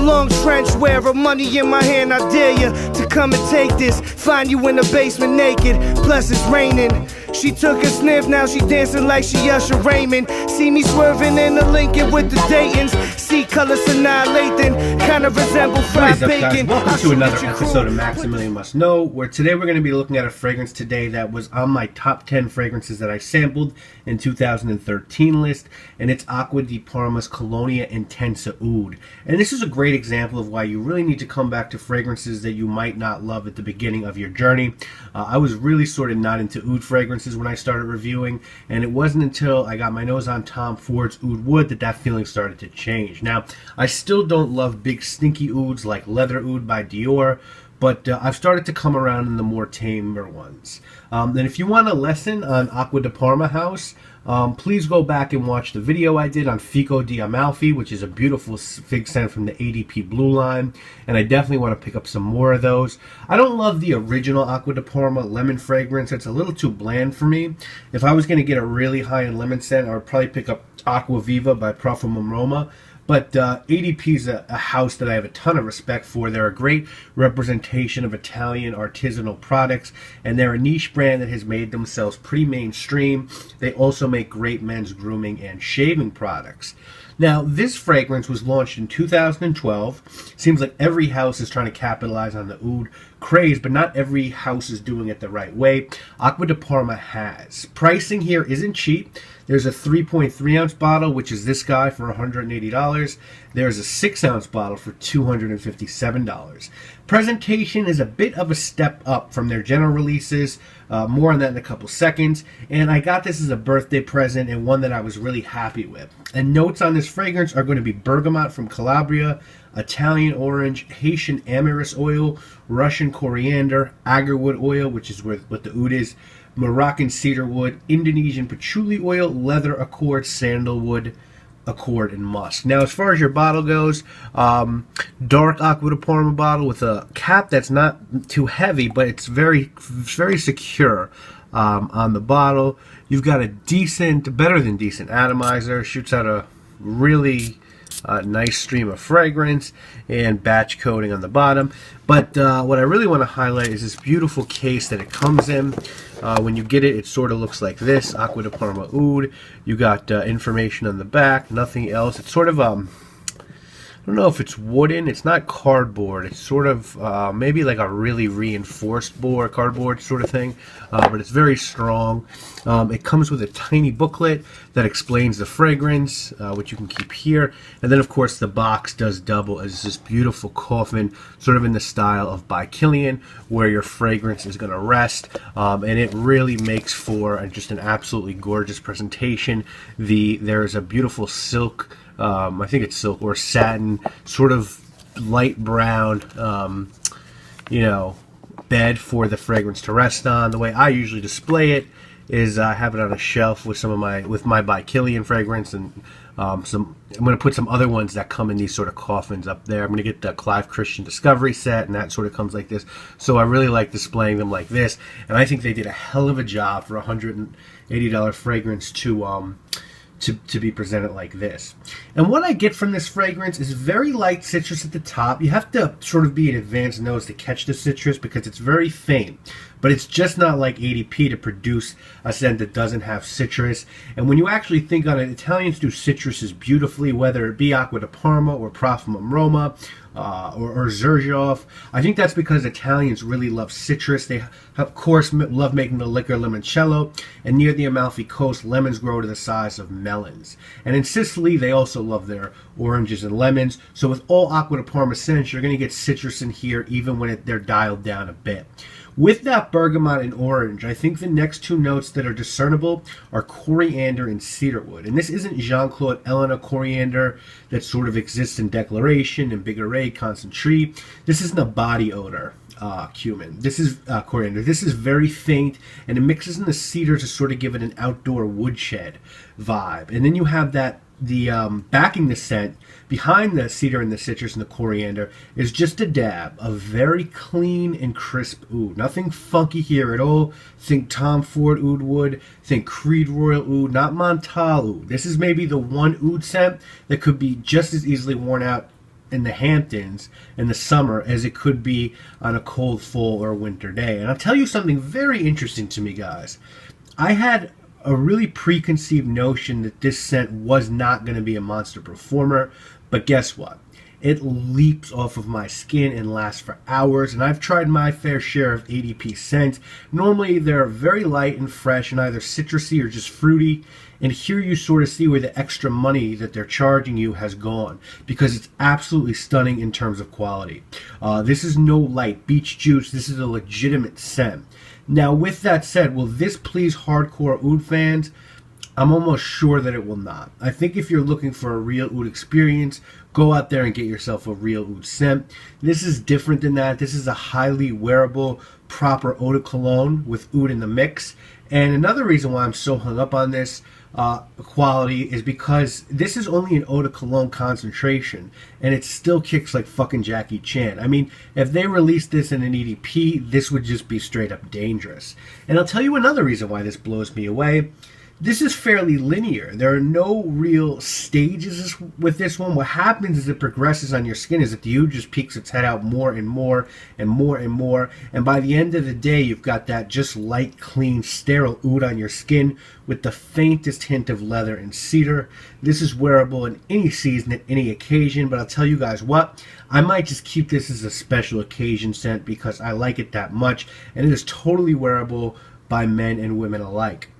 long trench wearer, money in my hand, I dare you to come and take this. Find you in the basement naked, plus it's raining. She took a sniff, now she dancing like she Usher Raymond. See me swerving in the Lincoln with the Daytons. See colors annihilating, kinda resemble fried bacon. Welcome to another episode of Maximilian Must Know, where today we're going to be looking at a fragrance today that was on my top 10 fragrances that I sampled in 2013 list, and it's Acqua Di Parma's Colonia Intensa Oud. And this is a great example of why you really need to come back to fragrances that you might not love at the beginning of your journey. I was really sort of not into oud fragrances when I started reviewing, and it wasn't until I got my nose on Tom Ford's Oud Wood that feeling started to change. Now, I still don't love big stinky ouds like Leather Oud by Dior, but I've started to come around in the more tamer ones. And if you want a lesson on Acqua Di Parma House, please go back and watch the video I did on Fico di Amalfi, which is a beautiful fig scent from the ADP Blue line, and I definitely want to pick up some more of those. I don't love the original Acqua Di Parma lemon fragrance. It's a little too bland for me. If I was going to get a really high-end lemon scent, I would probably pick up Aqua Viva by Profumum Roma. But ADP is a house that I have a ton of respect for. They're a great representation of Italian artisanal products, and they're a niche brand that has made themselves pretty mainstream. They also make great men's grooming and shaving products. Now, this fragrance was launched in 2012. Seems like every house is trying to capitalize on the oud craze, but not every house is doing it the right way. Acqua Di Parma has. Pricing here isn't cheap. There's a 3.3 ounce bottle, which is this guy, for $180. There's a 6 ounce bottle for $257. Presentation is a bit of a step up from their general releases. More on that in a couple seconds. And I got this as a birthday present, and one that I was really happy with. And notes on this fragrance are going to be bergamot from Calabria, Italian orange, Haitian amyris oil, Russian coriander, agarwood oil, which is what the oud is, Moroccan cedarwood, Indonesian patchouli oil, leather accord, sandalwood accord, and musk. Now, as far as your bottle goes, dark Acqua Di Parma bottle with a cap that's not too heavy, but it's very secure on the bottle. You've got a better than decent atomizer, shoots out a really nice stream of fragrance, and batch coating on the bottom. But what I really want to highlight is this beautiful case that it comes in. When you get it, it sort of looks like this, Acqua Di Parma Oud. You got information on the back, nothing else. It's sort of, I don't know if it's wooden. It's not cardboard. It's sort of maybe like a really reinforced cardboard sort of thing, but it's very strong. It comes with a tiny booklet that explains the fragrance, which you can keep here. And then, of course, the box does double as this beautiful coffin, sort of in the style of by Kilian, where your fragrance is going to rest. And it really makes for just an absolutely gorgeous presentation. There is a beautiful silk, I think it's silk or satin, sort of light brown, bed for the fragrance to rest on. The way I usually display it is I have it on a shelf with my by Kilian fragrance, and I'm going to put some other ones that come in these sort of coffins up there. I'm going to get the Clive Christian Discovery set, and that sort of comes like this. So I really like displaying them like this, and I think they did a hell of a job for a $180 fragrance to be presented like this. And what I get from this fragrance is very light citrus at the top. You have to sort of be an advanced nose to catch the citrus because it's very faint. But it's just not like ADP to produce a scent that doesn't have citrus. And when you actually think on it, Italians do citruses beautifully, whether it be Acqua Di Parma or Profumum Roma or Xerjoff. I think that's because Italians really love citrus. They, of course, love making the liquor limoncello. And near the Amalfi Coast, lemons grow to the size of melons. And in Sicily, they also love their oranges and lemons. So with all Acqua Di Parma scents, you're going to get citrus in here, even when they're dialed down a bit. With that bergamot and orange, I think the next two notes that are discernible are coriander and cedarwood. And this isn't Jean-Claude Elena coriander that sort of exists in Declaration and Bigarret, Concentré. This isn't a body odor cumin. This is coriander. This is very faint, and it mixes in the cedar to sort of give it an outdoor woodshed vibe. And then you have backing the scent behind the cedar and the citrus and the coriander is just a dab of very clean and crisp oud. Nothing funky here at all. Think Tom Ford Oud Wood. Think Creed Royal Oud, not Montal Oud. This is maybe the one oud scent that could be just as easily worn out in the Hamptons in the summer as it could be on a cold fall or winter day. And I'll tell you something very interesting to me, guys. I had a really preconceived notion that this scent was not going to be a monster performer, but guess what? It leaps off of my skin and lasts for hours, and I've tried my fair share of ADP scents. Normally they're very light and fresh and either citrusy or just fruity, and here you sort of see where the extra money that they're charging you has gone, because it's absolutely stunning in terms of quality. This is no light beach juice, this is a legitimate scent. Now, with that said, will this please hardcore oud fans? I'm almost sure that it will not. I think if you're looking for a real oud experience, go out there and get yourself a real oud scent. This is different than that. This is a highly wearable, proper eau de cologne with oud in the mix. And another reason why I'm so hung up on this quality is because this is only an eau de cologne concentration, and it still kicks like fucking Jackie Chan. I mean, if they released this in an EDP, this would just be straight up dangerous. And I'll tell you another reason why this blows me away. This is fairly linear. There are no real stages with this one. What happens as it progresses on your skin is that the oud just peeks its head out more and more and more and more. And by the end of the day, you've got that just light, clean, sterile oud on your skin with the faintest hint of leather and cedar. This is wearable in any season, at any occasion. But I'll tell you guys what, I might just keep this as a special occasion scent because I like it that much. And it is totally wearable by men and women alike.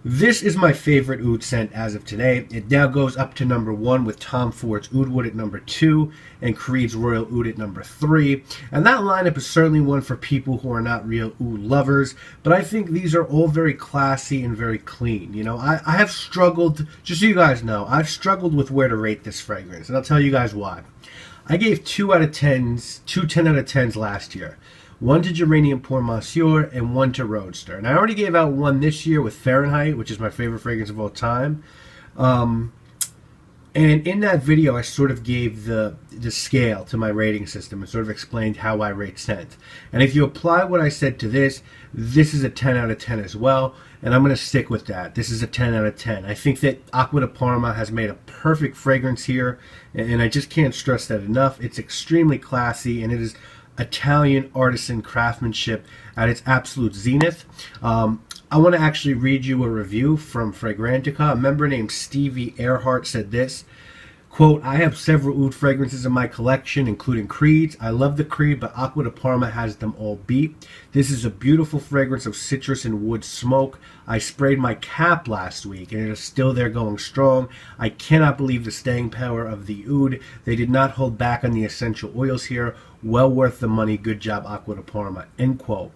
This is my favorite oud scent as of today. It now goes up to number 1 with Tom Ford's Oud Wood at number 2 and Creed's Royal Oud at number 3. And that lineup is certainly one for people who are not real oud lovers, but I think these are all very classy and very clean. You know, I have struggled, just so you guys know, I've struggled with where to rate this fragrance, and I'll tell you guys why. I gave 2 10 out of 10s last year. 1 to Geranium Pour Monsieur, and 1 to Roadster. And I already gave out 1 this year with Fahrenheit, which is my favorite fragrance of all time. And in that video, I sort of gave the scale to my rating system and sort of explained how I rate scent. And if you apply what I said to this, this is a 10 out of 10 as well. And I'm going to stick with that. This is a 10 out of 10. I think that Acqua Di Parma has made a perfect fragrance here. And I just can't stress that enough. It's extremely classy, and it is Italian artisan craftsmanship at its absolute zenith. I want to actually read you a review from Fragrantica. A member named Stevie Earhart said this, quote, I have several oud fragrances in my collection, including Creeds. I love the Creed, but Acqua Di Parma has them all beat. This is a beautiful fragrance of citrus and wood smoke. I sprayed my cap last week, and it is still there going strong. I cannot believe the staying power of the oud. They did not hold back on the essential oils here. Well worth the money. Good job, Acqua Di Parma, end quote.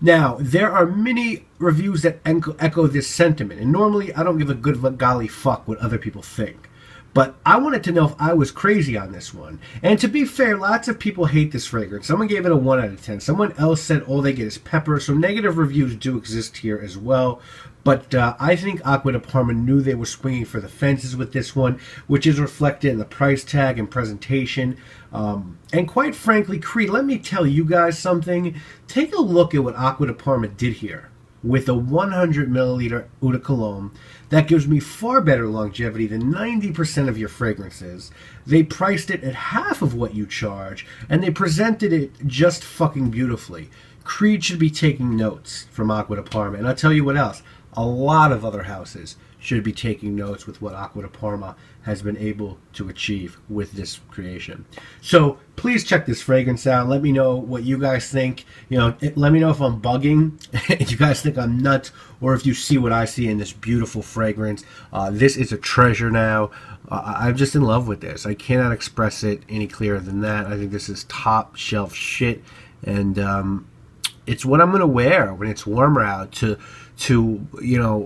Now, there are many reviews that echo this sentiment, and normally I don't give a good golly fuck what other people think. But I wanted to know if I was crazy on this one. And to be fair, lots of people hate this fragrance. Someone gave it a 1 out of 10. Someone else said all they get is pepper. So negative reviews do exist here as well. But I think Acqua Di Parma knew they were swinging for the fences with this one, which is reflected in the price tag and presentation. And quite frankly, Creed, let me tell you guys something. Take a look at what Acqua Di Parma did here. With a 100 milliliter eau de cologne that gives me far better longevity than 90% of your fragrances. They priced it at half of what you charge, and they presented it just fucking beautifully. Creed should be taking notes from Acqua Di Parma, and I'll tell you what else. A lot of other houses should be taking notes with what Acqua Di Parma has been able to achieve with this creation. So please check this fragrance out. Let me know what you guys think. You know, let me know if I'm bugging, if you guys think I'm nuts, or if you see what I see in this beautiful fragrance. This is a treasure now. I'm just in love with this. I cannot express it any clearer than that. I think this is top shelf shit, and it's what I'm going to wear when it's warmer out to you know,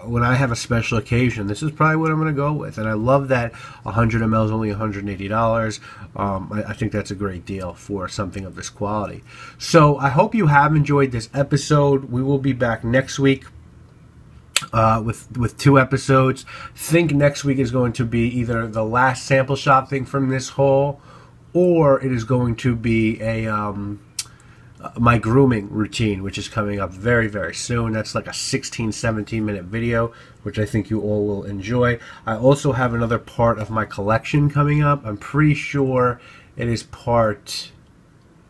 when I have a special occasion. This is probably what I'm going to go with. And I love that 100 ml is only $180. I think that's a great deal for something of this quality. So I hope you have enjoyed this episode. We will be back next week with 2 episodes. I think next week is going to be either the last sample shop thing from this haul, or it is going to be a my grooming routine, which is coming up very, very soon. That's like a 16-17 minute video, which I think you all will enjoy. I also have another part of my collection coming up. I'm pretty sure it is part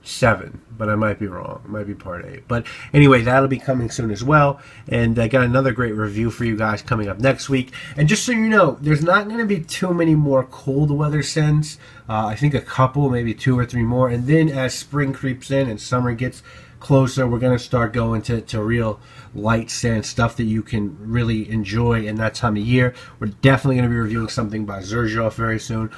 7, but I might be wrong. It might be part 8. But anyway, that'll be coming soon as well. And I got another great review for you guys coming up next week. And just so you know, there's not going to be too many more cold weather scents. I think a couple, maybe 2 or 3 more. And then as spring creeps in and summer gets closer, we're going to start going to real light scent stuff that you can really enjoy in that time of year. We're definitely going to be reviewing something by Xerjoff very soon,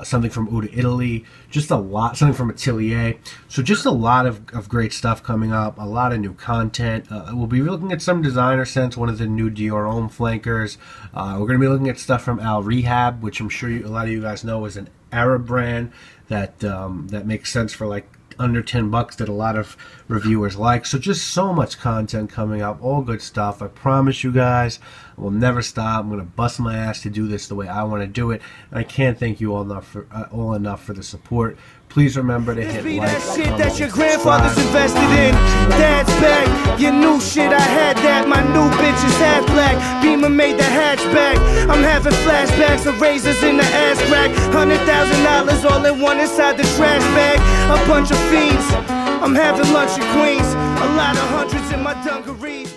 something from Oud, Italy, just a lot, something from Atelier. So just a lot of great stuff coming up, a lot of new content. We'll be looking at some designer scents, one of the new Dior Homme flankers. We're going to be looking at stuff from Al Rehab, which I'm sure a lot of you guys know is an Arab brand that makes sense for like under $10 that a lot of reviewers like. So just so much content coming up, all good stuff. I promise you guys, I will never stop. I'm going to bust my ass to do this the way I want to do it. And I can't thank you all enough for the support. Please remember to hit like, that shit comment, that your grandfather's subscribe. invested in. Dad's back, your new shit, I had that. My new bitch is half black. Beamer made the hatchback. I'm having flashbacks of razors in the ass crack. $100,000 all in one inside the trash bag. A bunch of fiends. I'm having lunch in Queens. A lot of hundreds in my dungarees.